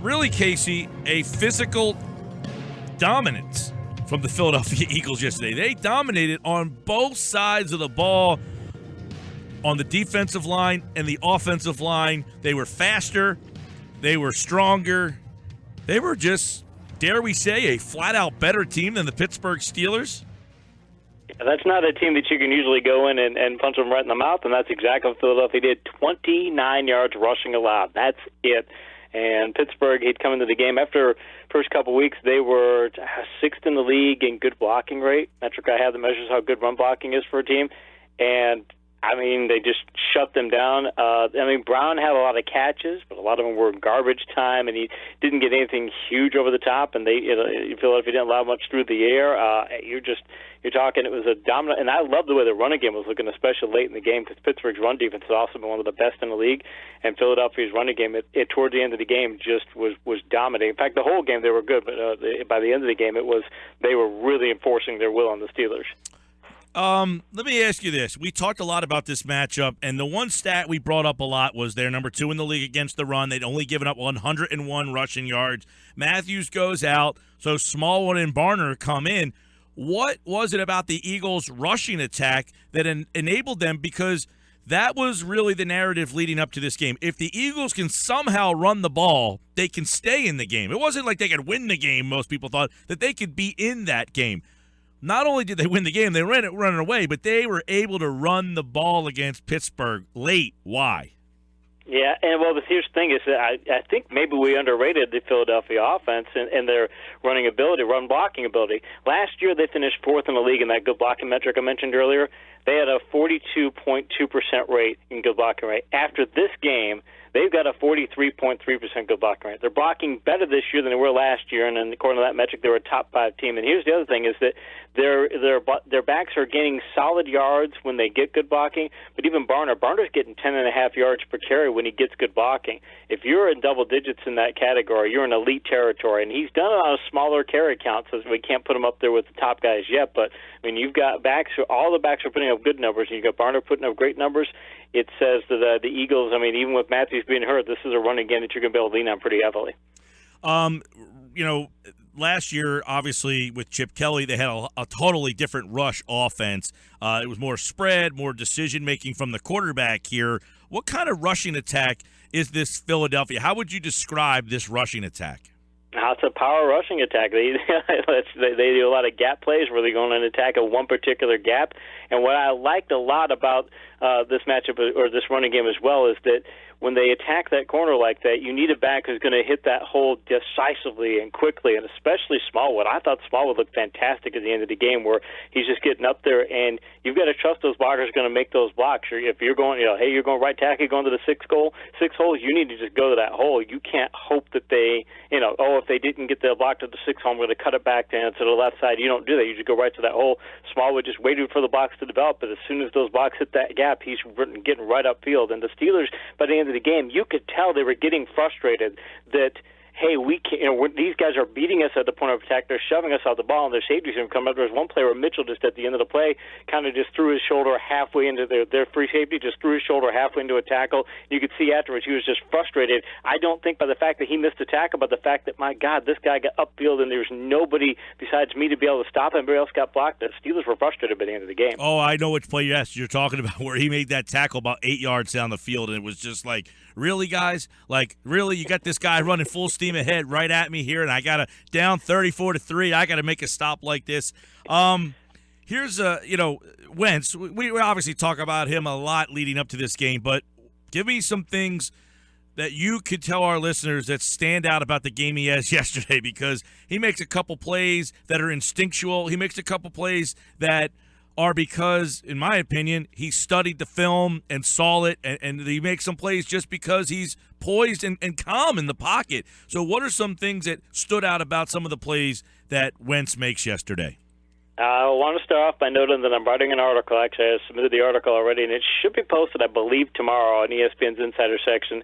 really, Casey, a physical dominance from the Philadelphia Eagles yesterday. They dominated on both sides of the ball, on the defensive line and the offensive line. They were faster. They were stronger. They were just, dare we say, a flat-out better team than the Pittsburgh Steelers. That's not a team that you can usually go in and punch them right in the mouth, and that's exactly what Philadelphia did. 29 yards rushing allowed. That's it. And Pittsburgh, he'd come into the game after first couple weeks, they were sixth in the league in good blocking rate. Metric I have that measures how good run blocking is for a team. And I mean, they just shut them down. Brown had a lot of catches, but a lot of them were garbage time, and he didn't get anything huge over the top. And Philadelphia didn't allow much through the air. You're talking. It was a dominant, and I love the way the running game was looking, especially late in the game, because Pittsburgh's run defense has also been one of the best in the league, and Philadelphia's running game, toward the end of the game, just was dominating. In fact, the whole game they were good, but by the end of the game, they were really enforcing their will on the Steelers. Let me ask you this. We talked a lot about this matchup, and the one stat we brought up a lot was they're number 2 in the league against the run. They'd only given up 101 rushing yards. Matthews goes out, so Smallwood and Barner come in. What was it about the Eagles' rushing attack that enabled them? Because that was really the narrative leading up to this game. If the Eagles can somehow run the ball, they can stay in the game. It wasn't like they could win the game, most people thought, that they could be in that game. Not only did they win the game, they ran it away, but they were able to run the ball against Pittsburgh late. Why? Yeah, and here's the thing is that I think maybe we underrated the Philadelphia offense and their running ability, run blocking ability. Last year they finished 4th in the league in that good blocking metric I mentioned earlier. They had a 42.2% rate in good blocking rate. After this game, they've got a 43.3% good blocking rate. They're blocking better this year than they were last year, and according to that metric, they were a top 5 team. And here's the other thing is that their backs are gaining solid yards when they get good blocking, but even Barner's getting 10.5 yards per carry when he gets good blocking. If you're in double digits in that category, you're in elite territory, and he's done it on a smaller carry count, so we can't put him up there with the top guys yet, but I mean, you've got all the backs are putting up good numbers, and you've got Barner putting up great numbers. It says that the Eagles, I mean, even with Matthews being hurt, this is a running game that you're going to be able to lean on pretty heavily. Last year, obviously, with Chip Kelly, they had a totally different rush offense. It was more spread, more decision-making from the quarterback here. What kind of rushing attack is this Philadelphia? How would you describe this rushing attack? It's a power rushing attack. They do a lot of gap plays where they go in and attack at one particular gap. And what I liked a lot about this matchup or this running game as well is that when they attack that corner like that, you need a back who's going to hit that hole decisively and quickly, and especially Smallwood. I thought Smallwood looked fantastic at the end of the game where he's just getting up there, and you've got to trust those blockers are going to make those blocks. If you're going, hey, you're going right tackle, going to the six hole, you need to just go to that hole. You can't hope that they, if they didn't get the block to the six hole, I'm going to cut it back to the left side. You don't do that. You just go right to that hole. Smallwood just waited for the blocks to develop, but as soon as those blocks hit that gap, he's getting right upfield. And the Steelers, by the end of the game, you could tell they were getting frustrated that, hey, we can't, these guys are beating us at the point of attack. They're shoving us off the ball, and their safeties are coming up. There was one play where Mitchell just at the end of the play kind of just threw his shoulder halfway into their free safety, just threw his shoulder halfway into a tackle. You could see afterwards he was just frustrated. I don't think by the fact that he missed a tackle, but the fact that, my God, this guy got upfield and there was nobody besides me to be able to stop him. Everybody else got blocked. The Steelers were frustrated by the end of the game. Oh, I know which play you're talking about, where he made that tackle about 8 yards down the field, and it was just like, really, guys? Like, really? You got this guy running full steam ahead right at me here, and I got to down 34-3. I got to make a stop like this. Here's Wentz. We obviously talk about him a lot leading up to this game, but give me some things that you could tell our listeners that stand out about the game he has yesterday, because he makes a couple plays that are instinctual. He makes a couple plays that are because, in my opinion, he studied the film and saw it, and he makes some plays just because he's poised and calm in the pocket. So what are some things that stood out about some of the plays that Wentz makes yesterday? I want to start off by noting that I'm writing an article. Actually, I submitted the article already, and it should be posted, I believe, tomorrow on ESPN's Insider section,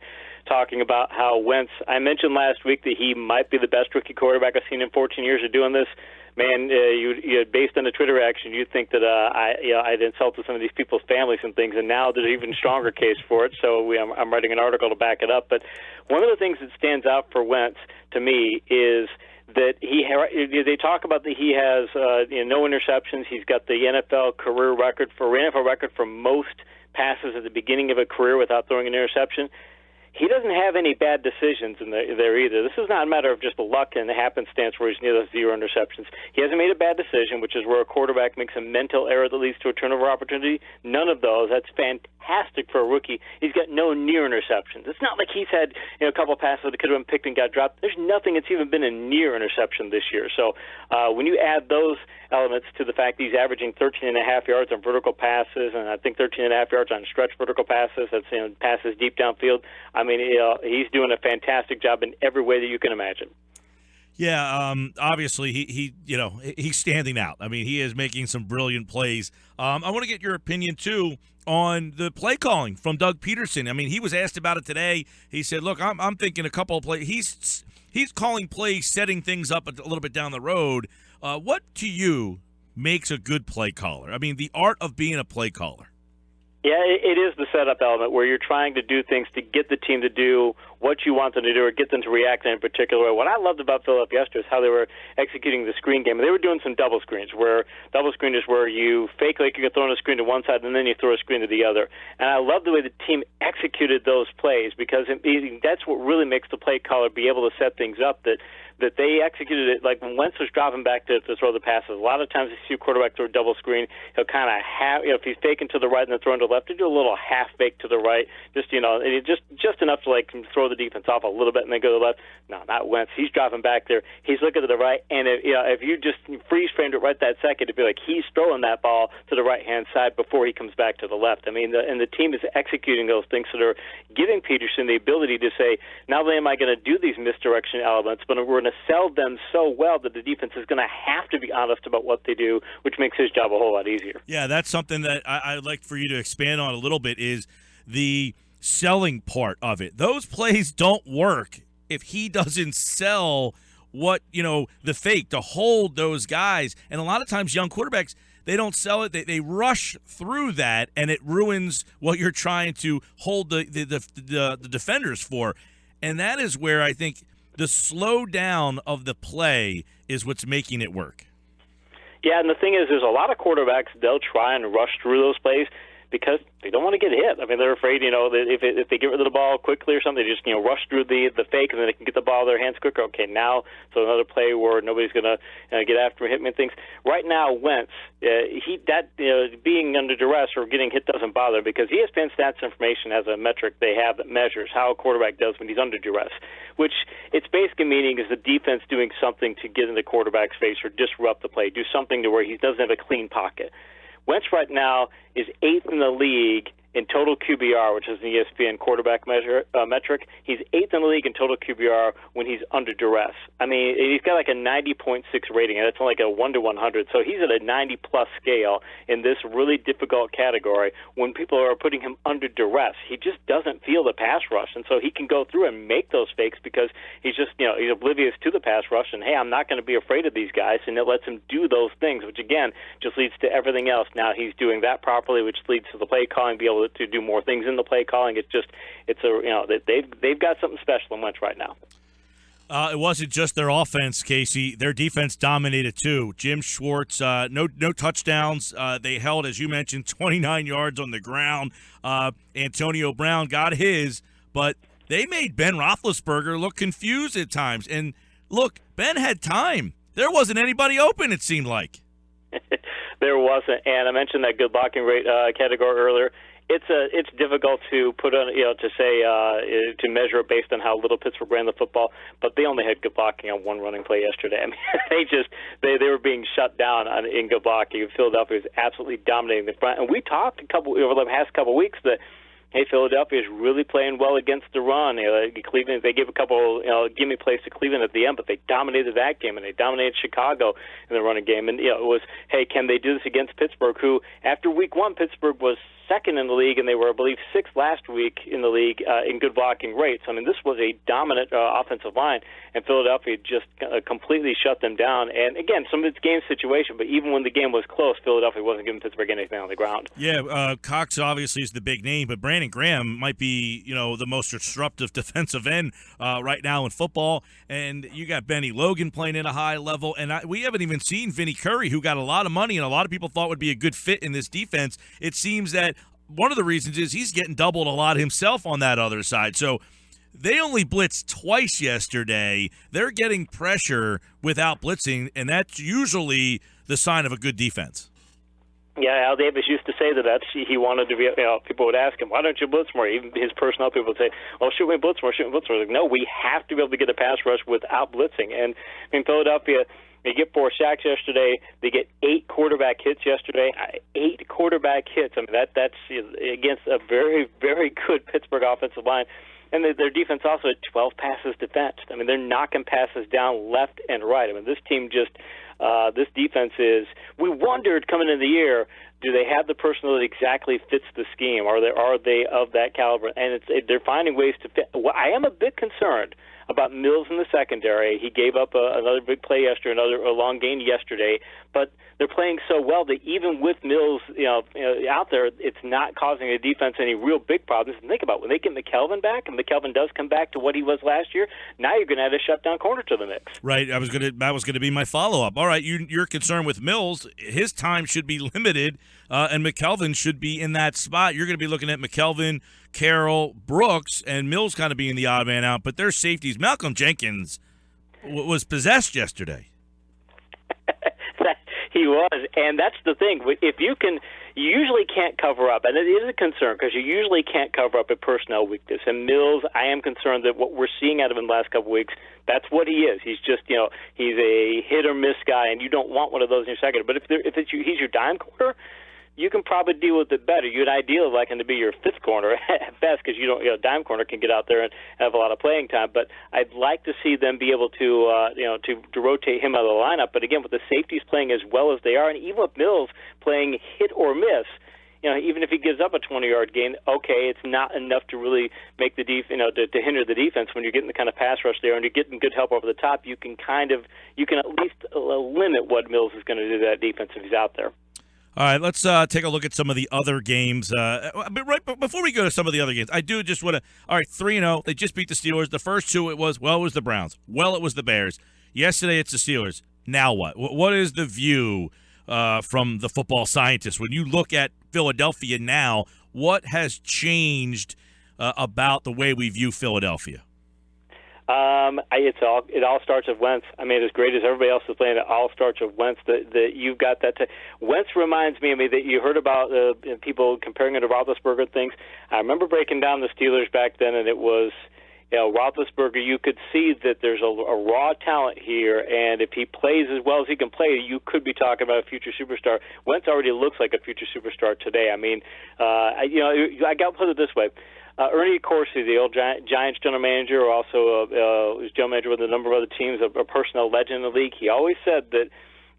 talking about how Wentz, I mentioned last week that he might be the best rookie quarterback I've seen in 14 years of doing this. Man, you based on the Twitter reaction, you'd think that I'd insulted some of these people's families and things, and now there's an even stronger case for it. So I'm writing an article to back it up. But one of the things that stands out for Wentz to me is that they talk about that he has no interceptions. He's got the NFL record for most passes at the beginning of a career without throwing an interception. He doesn't have any bad decisions in there either. This is not a matter of just the luck and the happenstance where he's near those 0 interceptions. He hasn't made a bad decision, which is where a quarterback makes a mental error that leads to a turnover opportunity. None of those. That's fantastic for a rookie. He's got no near interceptions. It's not like he's had a couple of passes that could have been picked and got dropped. There's nothing that's even been a near interception this year. So when you add those elements to the fact that he's averaging 13.5 yards on vertical passes, and I think 13.5 yards on stretch vertical passes, that's passes deep downfield. I mean, he's doing a fantastic job in every way that you can imagine. Yeah, obviously he's standing out. I mean, he is making some brilliant plays. I want to get your opinion too on the play calling from Doug Peterson. I mean, he was asked about it today. He said, "Look, I'm thinking a couple of plays. He's calling plays, setting things up a little bit down the road." What to you makes a good play caller? I mean, the art of being a play caller. Yeah, it is the setup element where you're trying to do things to get the team to do what you want them to do or get them to react in a particular way. What I loved about Philadelphia yesterday is how they were executing the screen game. They were doing some double screens, where double screen is where you fake like you're throwing a screen to one side and then you throw a screen to the other. And I love the way the team executed those plays because that's what really makes the play caller be able to set things up, that they executed it. Like when Wentz was dropping back to throw the passes, a lot of times you see a quarterback throw a double screen, he'll kind of if he's faking to the right and then throwing to the left, he'll do a little half fake to the right, just enough to like throw the defense off a little bit and then go to the left. No, not Wentz. He's dropping back there. He's looking to the right, and if you just freeze framed it right that second, it'd be like he's throwing that ball to the right-hand side before he comes back to the left. I mean, the team is executing those things that are giving Peterson the ability to say, not only am I going to do these misdirection elements, but we're going to sell them so well that the defense is going to have to be honest about what they do, which makes his job a whole lot easier. Yeah, that's something that I'd like for you to expand on a little bit, is the selling part of it. Those plays don't work if he doesn't sell the fake to hold those guys. And a lot of times young quarterbacks, they don't sell it. They rush through that, and it ruins what you're trying to hold the defenders for. And that is where I think the slow down of the play is what's making it work. Yeah, and the thing is, there's a lot of quarterbacks, they'll try and rush through those plays because they don't want to get hit. I mean, they're afraid, that if they get rid of the ball quickly or something, they just, rush through the fake and then they can get the ball in their hands quicker. Okay, now, so another play where nobody's going to get after him, hit me and things. Right now, Wentz, being under duress or getting hit doesn't bother because ESPN stats information has a metric they have that measures how a quarterback does when he's under duress, which its basic meaning is the defense doing something to get in the quarterback's face or disrupt the play, do something to where he doesn't have a clean pocket. Wentz right now is 8th in the league in total QBR, which is an ESPN quarterback metric. He's 8th in the league in total QBR when he's under duress. I mean, he's got like a 90.6 rating, and it's like a 1 to 100. So he's at a 90-plus scale in this really difficult category when people are putting him under duress. He just doesn't feel the pass rush, and so he can go through and make those fakes because he's just, he's oblivious to the pass rush, and, hey, I'm not going to be afraid of these guys, and it lets him do those things, which, again, just leads to everything else. Now he's doing that properly, which leads to the play calling, be able to do more things in the play calling. They've got something special in Wentz right now. It wasn't just their offense, Casey. Their defense dominated too. Jim Schwartz, no touchdowns. They held, as you mentioned, 29 yards on the ground. Antonio Brown got his, but they made Ben Roethlisberger look confused at times. And look, Ben had time. There wasn't anybody open, it seemed like. There wasn't, and I mentioned that good blocking rate category earlier. It's difficult to put on, to say to measure it based on how little Pittsburgh ran the football, but they only had good blocking on one running play yesterday. I mean, they were being shut down in good blocking. Philadelphia was absolutely dominating the front, and we talked over the past couple of weeks that, hey, Philadelphia is really playing well against the run. Cleveland, they gave a couple gimme plays to Cleveland at the end, but they dominated that game, and they dominated Chicago in the running game. And it was, hey, can they do this against Pittsburgh, who, after week one, Pittsburgh was second in the league, and they were, I believe, sixth last week in the league in good blocking rates. I mean, this was a dominant offensive line, and Philadelphia just completely shut them down. And, again, some of it's game situation, but even when the game was close, Philadelphia wasn't giving Pittsburgh anything on the ground. Yeah, Cox obviously is the big name, but Brandon Graham might be, the most disruptive defensive end right now in football. And you got Benny Logan playing at a high level, and we haven't even seen Vinny Curry, who got a lot of money and a lot of people thought would be a good fit in this defense. It seems that one of the reasons is he's getting doubled a lot himself on that other side. So they only blitzed twice yesterday. They're getting pressure without blitzing, and that's usually the sign of a good defense. Yeah, Al Davis used to say that he wanted to be, people would ask him, why don't you blitz more? Even his personnel people would say, well, should we blitz more, Like, no, we have to be able to get a pass rush without blitzing. And in Philadelphia, they get 4 sacks yesterday. They get 8 quarterback hits yesterday. 8 quarterback hits. I mean, that's against a very, very good Pittsburgh offensive line. And their defense also had 12 passes defensed. I mean, they're knocking passes down left and right. I mean, this team just this defense is. We wondered coming into the year, do they have the personnel that exactly fits the scheme? Are they of that caliber? And they're finding ways to fit. Well, I am a bit concerned about Mills in the secondary. He gave up another big play yesterday, a long gain yesterday, but they're playing so well that even with Mills, out there, it's not causing the defense any real big problems. And think about it, when they get McKelvin back, and McKelvin does come back to what he was last year, now you're going to add a shutdown corner to the mix. Right. That was going to be my follow-up. All right, you're concerned with Mills. His time should be limited, and McKelvin should be in that spot. You're going to be looking at McKelvin, Carroll, Brooks, and Mills kind of being the odd man out. But their safeties, Malcolm Jenkins was possessed yesterday. He was, and that's the thing. If you usually can't cover up, and it is a concern because you usually can't cover up a personnel weakness. And Mills, I am concerned that what we're seeing out of him the last couple of weeks, that's what he is. He's just, he's a hit or miss guy, and you don't want one of those in your second. But he's your dime corner, you can probably deal with it better. You'd ideally like him to be your fifth corner at best because dime corner can get out there and have a lot of playing time. But I'd like to see them be able to rotate him out of the lineup. But again, with the safeties playing as well as they are, and even with Mills playing hit or miss, even if he gives up a 20-yard gain, okay, it's not enough to really make the to hinder the defense. When you're getting the kind of pass rush there and you're getting good help over the top, you can at least limit what Mills is going to do to that defense if he's out there. All right, let's take a look at some of the other games. But before we go to some of the other games, I do just want to. All right, 3-0. They just beat the Steelers. The first two, it was the Browns. It was the Bears. Yesterday, it's the Steelers. Now what? What is the view from the football scientists when you look at Philadelphia now? What has changed about the way we view Philadelphia? It all starts with Wentz. I mean, as great as everybody else is playing, it all starts with Wentz. That you've got that. Wentz reminds me. I mean, that you heard about people comparing it to Roethlisberger and things. I remember breaking down the Steelers back then, and it was, Roethlisberger. You could see that there's a raw talent here, and if he plays as well as he can play, you could be talking about a future superstar. Wentz already looks like a future superstar today. I mean, I got to put it this way. Ernie Accorsi, the old Giants general manager, also was general manager with a number of other teams, a personnel legend in the league. He always said that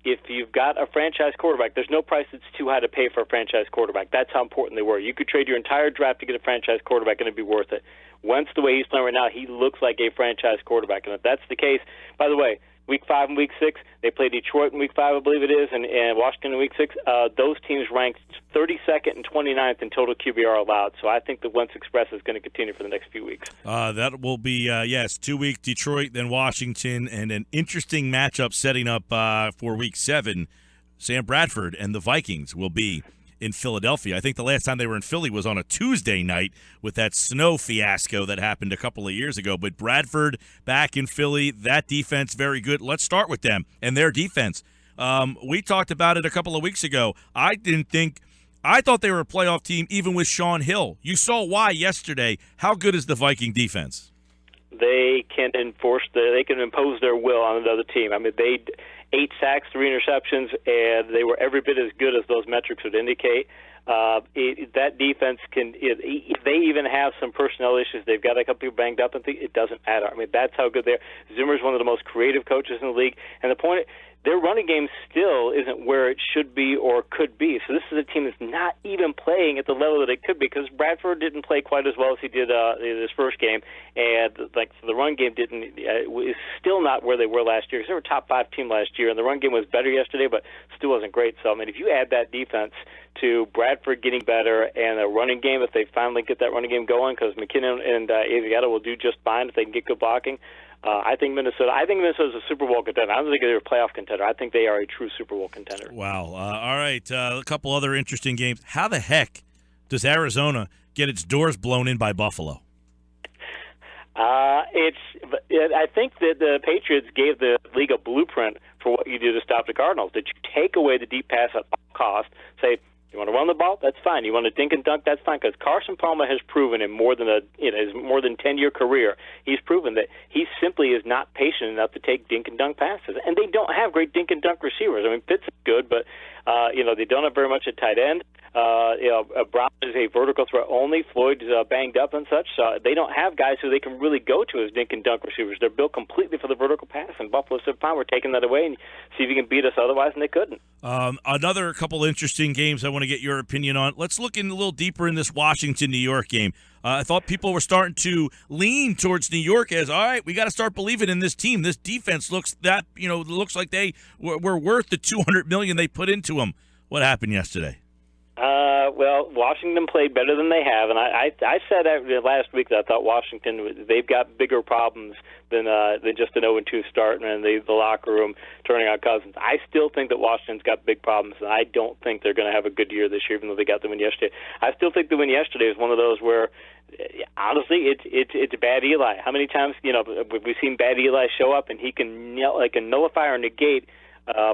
if you've got a franchise quarterback, there's no price that's too high to pay for a franchise quarterback. That's how important they were. You could trade your entire draft to get a franchise quarterback, and it'd be worth it. Wentz, the way he's playing right now, he looks like a franchise quarterback. And if that's the case, by the way, Week 5 and Week 6, they play Detroit in Week 5, I believe it is, and Washington in Week 6. Those teams ranked 32nd and 29th in total QBR allowed. So I think the Wentz Express is going to continue for the next few weeks. That will be, 2 weeks, Detroit, then Washington, and an interesting matchup setting up for Week 7. Sam Bradford and the Vikings will be in Philadelphia. I think the last time they were in Philly was on a Tuesday night with that snow fiasco that happened a couple of years ago. But Bradford back in Philly, that defense very good. Let's start with them and their defense. We talked about it a couple of weeks ago. I thought they were a playoff team even with Shaun Hill. You saw why yesterday. How good is the Viking defense? They can impose their will on another team. I mean, 8 sacks, 3 interceptions, and they were every bit as good as those metrics would indicate. that defense they even have some personnel issues. They've got a couple people banged up, and it doesn't matter. I mean, that's how good they are. Zimmer's one of the most creative coaches in the league, and the point. Their running game still isn't where it should be or could be. So this is a team that's not even playing at the level that it could be, because Bradford didn't play quite as well as he did in his first game, and so the run game is still not where they were last year, because they were a top 5 team last year, and the run game was better yesterday, but still wasn't great. So I mean, if you add that defense to Bradford getting better and a running game, if they finally get that running game going, because McKinnon and Asiata will do just fine if they can get good blocking. I think Minnesota's a Super Bowl contender. I don't think they're a playoff contender. I think they are a true Super Bowl contender. Wow. All right. A couple other interesting games. How the heck does Arizona get its doors blown in by Buffalo? I think that the Patriots gave the league a blueprint for what you do to stop the Cardinals. That you take away the deep pass at all cost, say, you want to run the ball? That's fine. You want to dink and dunk? That's fine. Because Carson Palmer has proven in his more than 10-year career, he's proven that he simply is not patient enough to take dink and dunk passes. And they don't have great dink and dunk receivers. I mean, Pitts is good, but they don't have very much at tight end. Brown is a vertical threat only. Floyd's banged up and such. So they don't have guys who they can really go to as dink and dunk receivers. They're built completely for the vertical pass. And Buffalo said, fine, we're taking that away and see if you can beat us otherwise, and they couldn't. Another couple interesting games I want to get your opinion on. Let's look in a little deeper in this Washington-New York game. I thought people were starting to lean towards New York as, all right, we got to start believing in this team. This defense looks like they were worth the $200 million they put into them. What happened yesterday? Well, Washington played better than they have, and I said last week that I thought Washington, they've got bigger problems than just an 0-2 start and the locker room turning on Cousins. I still think that Washington's got big problems, and I don't think they're going to have a good year this year, even though they got the win yesterday. I still think the win yesterday is one of those where, honestly, it's bad Eli. How many times we've seen bad Eli show up, and he can nullify or negate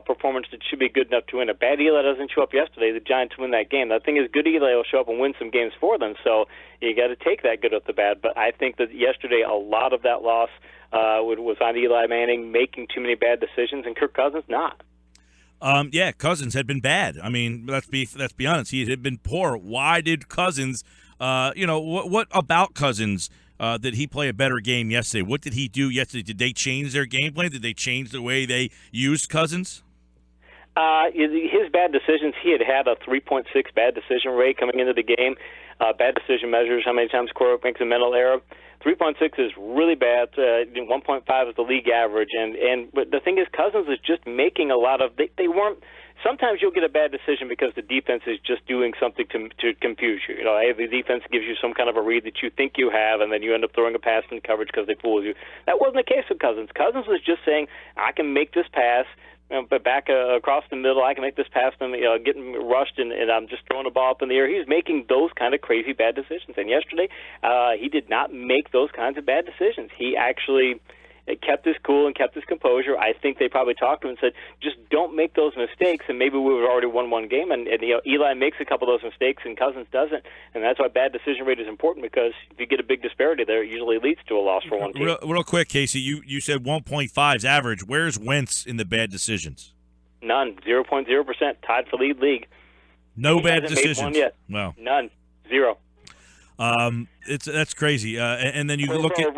performance that should be good enough to win. A bad Eli doesn't show up yesterday, the Giants win that game. The thing is, good Eli will show up and win some games for them, so you got to take that good with the bad. But I think that yesterday a lot of that loss was on Eli Manning making too many bad decisions, and Kirk Cousins not. Yeah, Cousins had been bad. I mean, let's be honest. He had been poor. Why did Cousins? What about Cousins? Did he play a better game yesterday? What did he do yesterday? Did they change their game plan? Did they change the way they used Cousins? His bad decisions, he had a 3.6 bad decision rate coming into the game. Bad decision measures, how many times quarterback makes a mental error. 3.6 is really bad. 1.5 is the league average. But the thing is, Cousins is just making a lot of – they weren't – sometimes you'll get a bad decision because the defense is just doing something to confuse you. The defense gives you some kind of a read that you think you have, and then you end up throwing a pass in coverage because they fooled you. That wasn't the case with Cousins. Cousins was just saying, I can make this pass, but back across the middle, I can make this pass, and getting rushed, and I'm just throwing the ball up in the air. He's making those kind of crazy bad decisions. And yesterday, he did not make those kinds of bad decisions. He actually kept his cool and kept his composure. I think they probably talked to him and said, just don't make those mistakes, and maybe we would have already won one game. And Eli makes a couple of those mistakes, and Cousins doesn't. And that's why bad decision rate is important, because if you get a big disparity there, it usually leads to a loss for one team. Real quick, Casey, you said 1.5 is average. Where's Wentz in the bad decisions? None. 0.0%. Tied for lead league. No he bad hasn't decisions. made one yet. Wow. None. Zero. That's crazy. And then you look at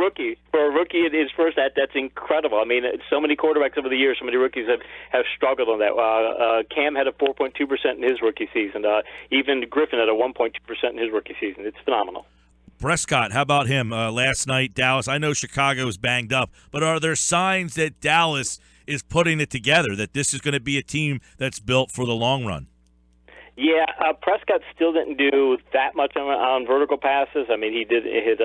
for a rookie at his first. That's incredible. I mean, so many quarterbacks over the years, so many rookies have struggled on that. Cam had a 4.2% in his rookie season. Even Griffin had a 1.2% in his rookie season. It's phenomenal. Prescott, how about him last night? Dallas. I know Chicago is banged up, but are there signs that Dallas is putting it together, that this is going to be a team that's built for the long run? Yeah, Prescott still didn't do that much on vertical passes. I mean, he did hit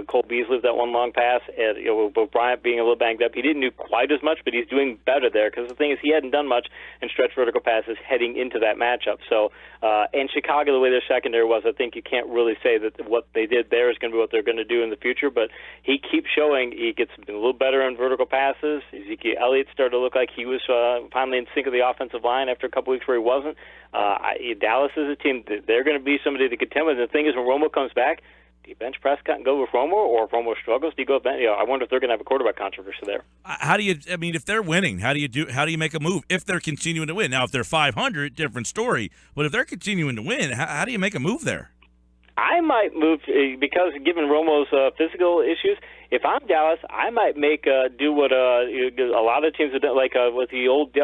Cole Beasley with that one long pass. And, with Bryant being a little banged up, he didn't do quite as much, but he's doing better there, because the thing is, he hadn't done much in stretch vertical passes heading into that matchup. So, and Chicago, the way their secondary was, I think you can't really say that what they did there is going to be what they're going to do in the future. But he keeps showing he gets a little better in vertical passes. Ezekiel Elliott started to look like he was finally in sync with the offensive line after a couple weeks where he wasn't. Dallas is a team that they're going to be somebody to contend with. And the thing is, when Romo comes back, Do you bench Prescott and go with Romo, or if Romo struggles, do you go with Ben? I wonder if they're going to have a quarterback controversy there. How do you? I mean, if they're winning, how do you make a move? If they're continuing to win, now if they're 500, different story. But if they're continuing to win, how do you make a move there? I might move because given Romo's physical issues. If I'm Dallas, I might do what a lot of teams have done, like what the old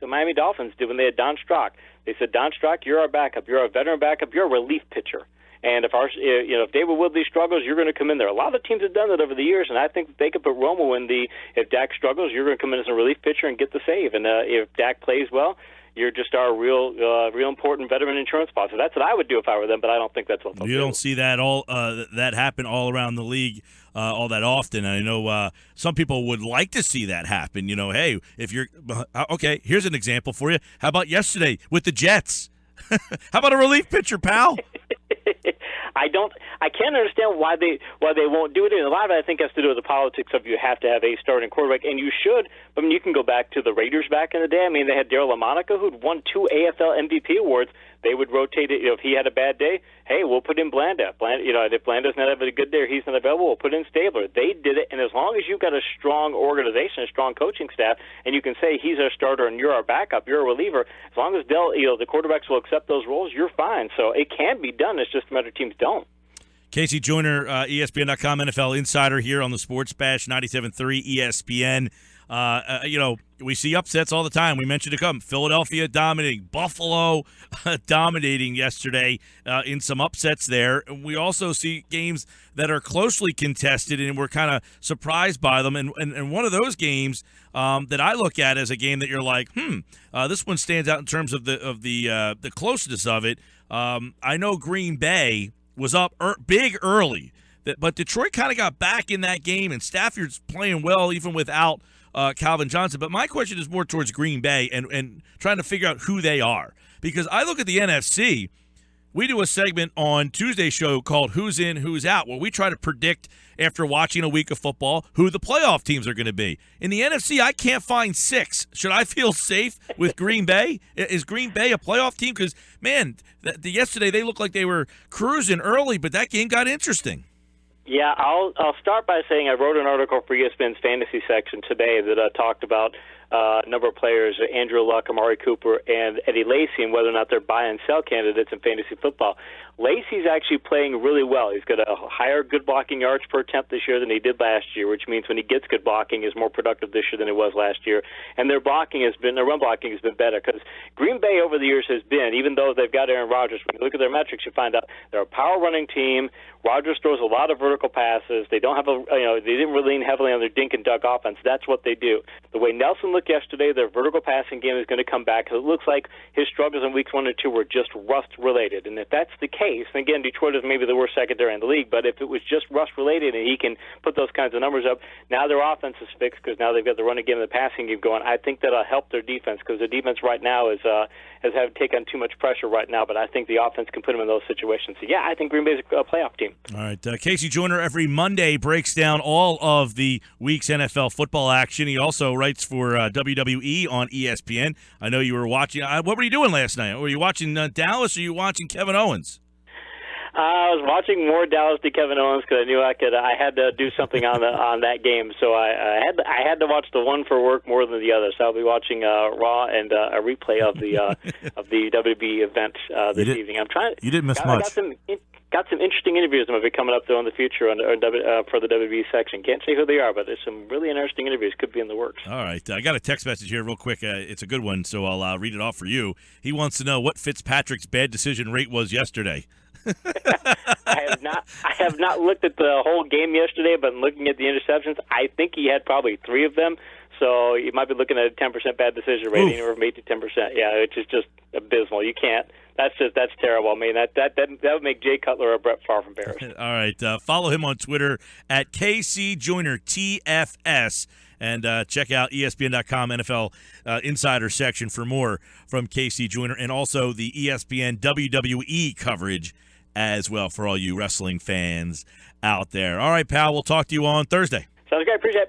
Miami Dolphins did when they had Don Strock. They said, Don Strock, you're our backup. You're a veteran backup. You're a relief pitcher. And if David Woodley struggles, you're going to come in there. A lot of teams have done that over the years, and I think they could put Romo in if Dak struggles, you're going to come in as a relief pitcher and get the save. And if Dak plays well, you're just our real important veteran insurance policy. That's what I would do if I were them, but I don't think that's what they'll do. You don't see that that happen all around the league all that often. I know some people would like to see that happen. Hey, if you're okay, here's an example for you. How about yesterday with the Jets? How about a relief pitcher, pal? I can't understand why they won't do it. And a lot of it, I think, has to do with the politics of you have to have a starting quarterback, and you should. I mean, you can go back to the Raiders back in the day. I mean, they had Darryl LaMonica, who'd won 2 AFL MVP awards. They would rotate it. If he had a bad day, hey, we'll put in Blanda. If Blanda's not having a good day or he's not available, we'll put in Stabler. They did it, and as long as you've got a strong organization, a strong coaching staff, and you can say he's our starter and you're our backup, you're a reliever, as long as the quarterbacks will accept those roles, you're fine. So it can be done. It's just a matter of teams don't. KC Joyner, ESPN.com NFL Insider here on the Sports Bash 97.3 ESPN. We see upsets all the time. We mentioned a couple. Philadelphia dominating. Buffalo dominating yesterday in some upsets there. We also see games that are closely contested, and we're kind of surprised by them. And one of those games that I look at as a game that you're like, this one stands out in terms of the closeness of it. I know Green Bay was up big early, but Detroit kind of got back in that game, and Stafford's playing well even without Calvin Johnson. But my question is more towards Green Bay and trying to figure out who they are. Because I look at the NFC, we do a segment on Tuesday's show called Who's In, Who's Out, where we try to predict after watching a week of football who the playoff teams are going to be. In the NFC, I can't find 6. Should I feel safe with Green Bay? Is Green Bay a playoff team? Because, man, yesterday they looked like they were cruising early, but that game got interesting. Yeah, I'll start by saying I wrote an article for ESPN's fantasy section today that talked about a number of players, Andrew Luck, Amari Cooper, and Eddie Lacy, and whether or not they're buy and sell candidates in fantasy football. Lacy's actually playing really well. He's got a higher good blocking yards per attempt this year than he did last year, which means when he gets good blocking, he's more productive this year than he was last year. And their run blocking has been better because Green Bay over the years has been, even though they've got Aaron Rodgers, when you look at their metrics, you find out they're a power running team. Rodgers throws a lot of vertical passes. They don't have they didn't really lean heavily on their dink and dunk offense. That's what they do. The way Nelson looked yesterday, their vertical passing game is going to come back because it looks like his struggles in weeks 1 and 2 were just rust related. And if that's the case, and again, Detroit is maybe the worst secondary in the league, but if it was just rust related and he can put those kinds of numbers up, now their offense is fixed because now they've got the running game and the passing game going. I think that'll help their defense because the defense right now has taken too much pressure right now, but I think the offense can put them in those situations. So, yeah, I think Green Bay's a playoff team. All right. KC Joyner every Monday breaks down all of the week's NFL football action. He also writes for WWE on ESPN. I know you were watching. What were you doing last night? Were you watching Dallas or were you watching Kevin Owens? I was watching more Dallas than Kevin Owens because I knew I had to do something on that game. So I had to watch the one for work more than the other. So I'll be watching Raw and a replay of the WWE event this evening. You didn't miss much. Got some interesting interviews that will be coming up, though, in the future for the WWE section. Can't say who they are, but there's some really interesting interviews could be in the works. All right. I got a text message here real quick. It's a good one, so I'll read it off for you. He wants to know what Fitzpatrick's bad decision rate was yesterday. I have not looked at the whole game yesterday, but looking at the interceptions, I think he had probably 3 of them. So you might be looking at a 10% bad decision rating, anywhere from 8 to 10%. Yeah, which is just abysmal. You can't. That's terrible. I mean, that would make Jay Cutler or Brett Favre embarrassed. All right. Follow him on Twitter at KC Joyner TFS. And check out ESPN.com NFL Insider section for more from KC Joyner, and also the ESPN WWE coverage as well for all you wrestling fans out there. All right, pal. We'll talk to you on Thursday. Sounds great. Appreciate it.